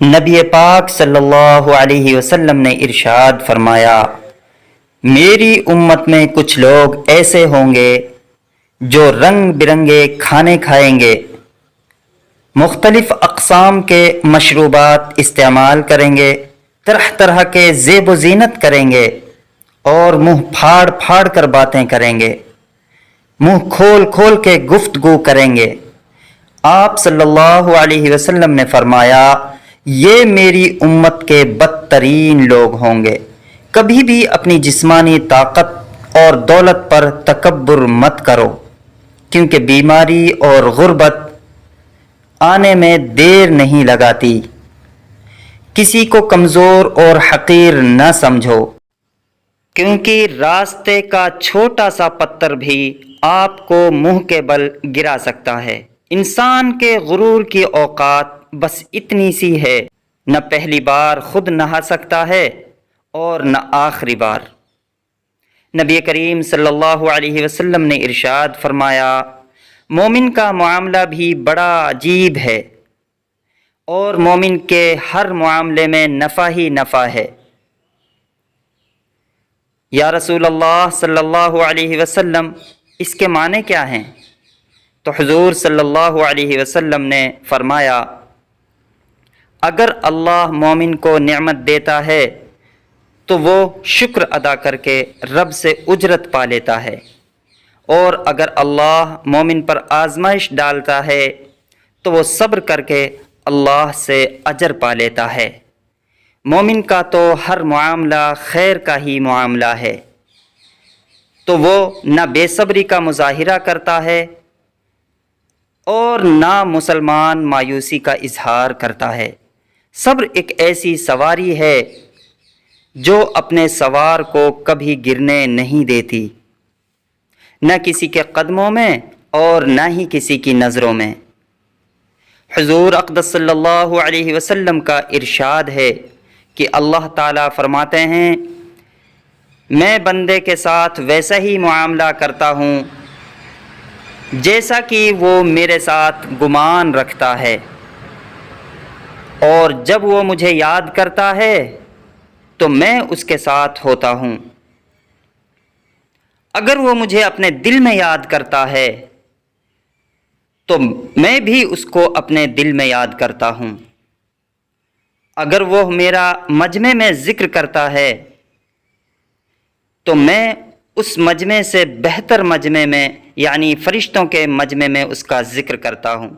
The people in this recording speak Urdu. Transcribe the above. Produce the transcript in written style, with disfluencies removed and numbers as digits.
نبی پاک صلی اللہ علیہ وسلم نے ارشاد فرمایا، میری امت میں کچھ لوگ ایسے ہوں گے جو رنگ برنگے کھانے کھائیں گے، مختلف اقسام کے مشروبات استعمال کریں گے، طرح طرح کے زیب و زینت کریں گے اور منہ پھاڑ پھاڑ کر باتیں کریں گے، منہ کھول کھول کے گفتگو کریں گے۔ آپ صلی اللہ علیہ وسلم نے فرمایا، یہ میری امت کے بدترین لوگ ہوں گے۔ کبھی بھی اپنی جسمانی طاقت اور دولت پر تکبر مت کرو، کیونکہ بیماری اور غربت آنے میں دیر نہیں لگاتی۔ کسی کو کمزور اور حقیر نہ سمجھو، کیونکہ راستے کا چھوٹا سا پتھر بھی آپ کو منہ کے بل گرا سکتا ہے۔ انسان کے غرور کی اوقات بس اتنی سی ہے، نہ پہلی بار خود نہا سکتا ہے اور نہ آخری بار۔ نبی کریم صلی اللہ علیہ وسلم نے ارشاد فرمایا، مومن کا معاملہ بھی بڑا عجیب ہے، اور مومن کے ہر معاملے میں نفع ہی نفع ہے۔ یا رسول اللہ صلی اللہ علیہ وسلم، اس کے معنی کیا ہیں؟ تو حضور صلی اللہ علیہ وسلم نے فرمایا، اگر اللہ مومن کو نعمت دیتا ہے تو وہ شکر ادا کر کے رب سے اجرت پا لیتا ہے، اور اگر اللہ مومن پر آزمائش ڈالتا ہے تو وہ صبر کر کے اللہ سے اجر پا لیتا ہے۔ مومن کا تو ہر معاملہ خیر کا ہی معاملہ ہے، تو وہ نہ بے صبری کا مظاہرہ کرتا ہے اور نہ مسلمان مایوسی کا اظہار کرتا ہے۔ صبر ایک ایسی سواری ہے جو اپنے سوار کو کبھی گرنے نہیں دیتی، نہ کسی کے قدموں میں اور نہ ہی کسی کی نظروں میں۔ حضور اقدس صلی اللہ علیہ وسلم کا ارشاد ہے کہ اللہ تعالیٰ فرماتے ہیں، میں بندے کے ساتھ ویسا ہی معاملہ کرتا ہوں جیسا کہ وہ میرے ساتھ گمان رکھتا ہے، اور جب وہ مجھے یاد کرتا ہے تو میں اس کے ساتھ ہوتا ہوں۔ اگر وہ مجھے اپنے دل میں یاد کرتا ہے تو میں بھی اس کو اپنے دل میں یاد کرتا ہوں۔ اگر وہ میرا مجمع میں ذکر کرتا ہے تو میں اس مجمع سے بہتر مجمع میں، یعنی فرشتوں کے مجمع میں اس کا ذکر کرتا ہوں۔